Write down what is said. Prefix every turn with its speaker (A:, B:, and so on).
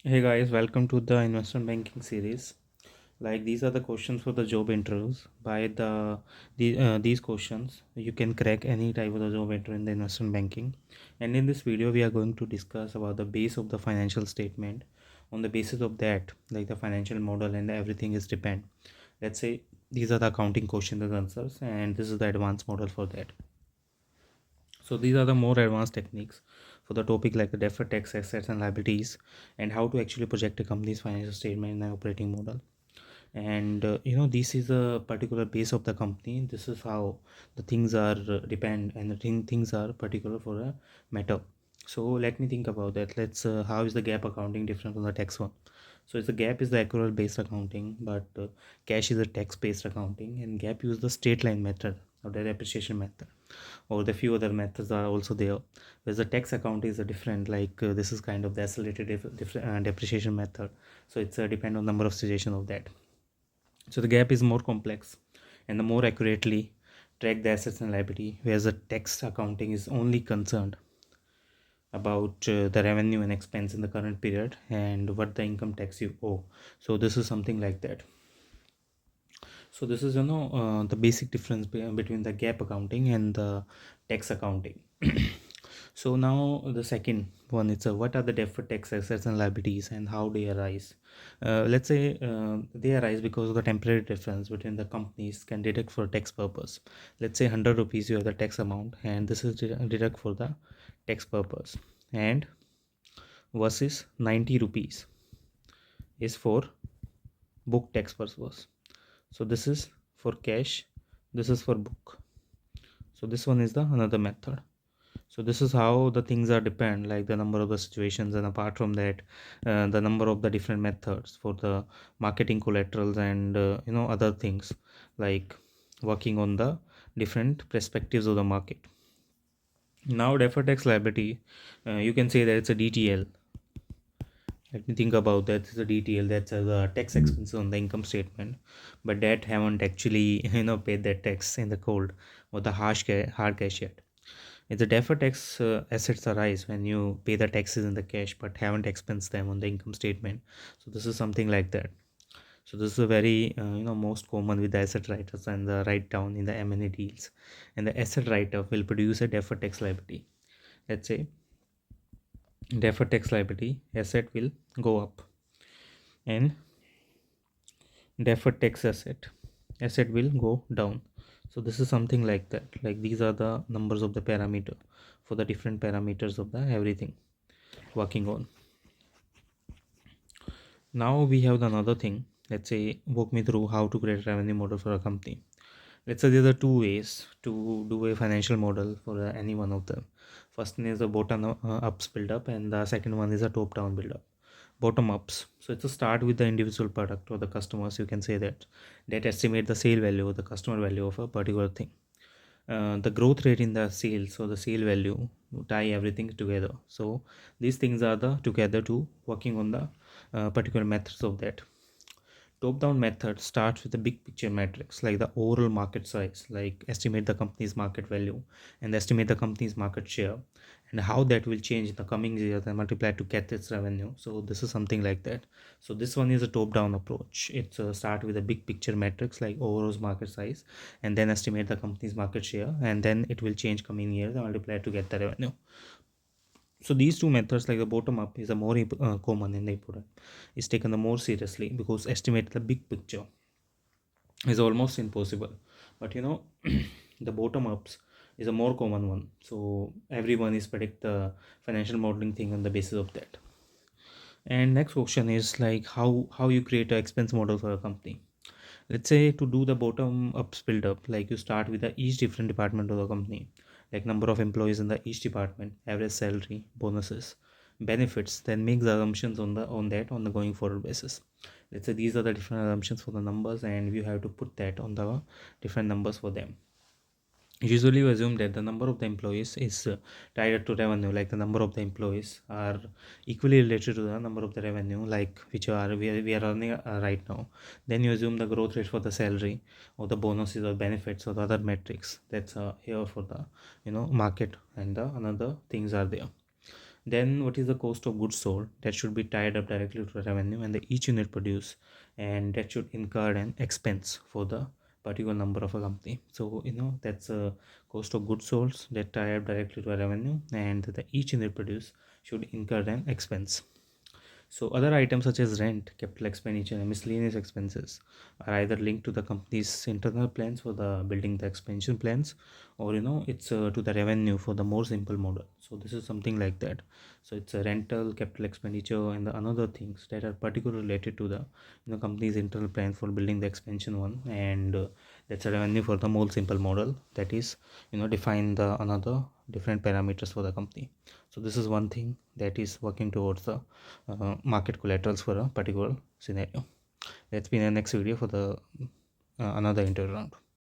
A: Hey guys, welcome to the investment banking series. Like these are the questions for the job interviews. By these questions, you can crack any type of the job interview in the investment banking. And in this video, we are going to discuss about the base of the financial statement. On the basis of that, like the financial model and everything is depend. Let's say these are the accounting questions and answers, and this is the advanced model for that. So these are the more advanced techniques for the topic like the deferred tax assets and liabilities and how to actually project a company's financial statement and operating model. And this is a particular base of the company. This is how the things are depend and things are particular for a matter. So let me think about that. Let's how is the gap accounting different from the tax one? So it's the gap is the accrual based accounting, but cash is a tax based accounting, and gap use the straight line method or the depreciation method, or the few other methods are also there. Whereas the tax account is a different, like this is kind of the accelerated depreciation method. So it's depend on number of situation of that. So the gap is more complex and the more accurately track the assets and liability, whereas the tax accounting is only concerned about the revenue and expense in the current period and what the income tax you owe. So this is something like that. So this is the basic difference between the gap accounting and the tax accounting. So now the second one is what are the deferred tax assets and liabilities and how they arise. Let's say they arise because of the temporary difference between the companies can deduct for tax purpose. Let's say 100 rupees you have the tax amount and this is deduct for the tax purpose, and versus 90 rupees is for book tax purpose. So this is for cash, this is for book. So this one is the another method. So this is how the things are depend, like the number of the situations, and apart from that the number of the different methods for the marketing collaterals and other things, like working on the different perspectives of the market. Now deferred tax liability, you can say that it's a DTL. Let me think about that. It's a DTL, that's the tax expenses on the income statement, but that haven't actually paid that tax in the cold or the hard cash yet. It's a deferred tax assets arise when you pay the taxes in the cash but haven't expensed them on the income statement. So this is something like that. So this is a very most common with the asset writers and the write down in the M&A deals, and the asset writer will produce a deferred tax liability. Let's say deferred tax liability asset will go up, and deferred tax asset will go down. So this is something like that, like these are the numbers of the parameter for the different parameters of the everything working on. Now we have the another thing. Let's say walk me through how to create a revenue model for a company. Let's say there are two ways to do a financial model for any one of them. First one is a bottom ups build up, and the second one is a top down build up. Bottom ups, so it's a start with the individual product or the customers, you can say that estimate the sale value or the customer value of a particular thing. The growth rate in the sales or the sale value tie everything together. So these things are the together to working on the particular methods of that. Top down method starts with the big picture metrics like the overall market size, like estimate the company's market value and estimate the company's market share, and how that will change in the coming years and multiply to get its revenue. So this is something like that. So this one is a top down approach. It's start with the big picture metrics like overall market size, and then estimate the company's market share, and then it will change coming years and multiply to get the revenue. So these two methods, like the bottom up is a more common and important, is taken the more seriously because estimate the big picture is almost impossible. But the bottom ups is a more common one, so everyone is predict the financial modeling thing on the basis of that. And next question is like how you create an expense model for a company. Let's say to do the bottom up build up, like you start with the each different department of the company, like number of employees in the each department, average salary, bonuses, benefits, then make the assumptions on the going forward basis. Let's say these are the different assumptions for the numbers, and you have to put that on the different numbers for them. Usually we assume that the number of the employees is tied to revenue, like the number of the employees are equally related to the number of the revenue, like which we are earning right now. Then you assume the growth rate for the salary or the bonuses or benefits or the other metrics that's here for the market, and the another things are there. Then what is the cost of goods sold? That should be tied up directly to revenue and the each unit produced, and that should incur an expense for the particular number of a company. So that's a cost of goods sold that tie up directly to a revenue, and the each unit produced should incur an expense. So other items such as rent, capital expenditure, and miscellaneous expenses are either linked to the company's internal plans for the building the expansion plans, or it's to the revenue for the more simple model. So this is something like that. So it's a rental, capital expenditure, and the another things that are particularly related to the company's internal plan for building the expansion one, and that's a revenue for the more simple model, that is define the another different parameters for the company. So this is one thing that is working towards the market collaterals for a particular scenario. Let's be in the next video for the another interview round.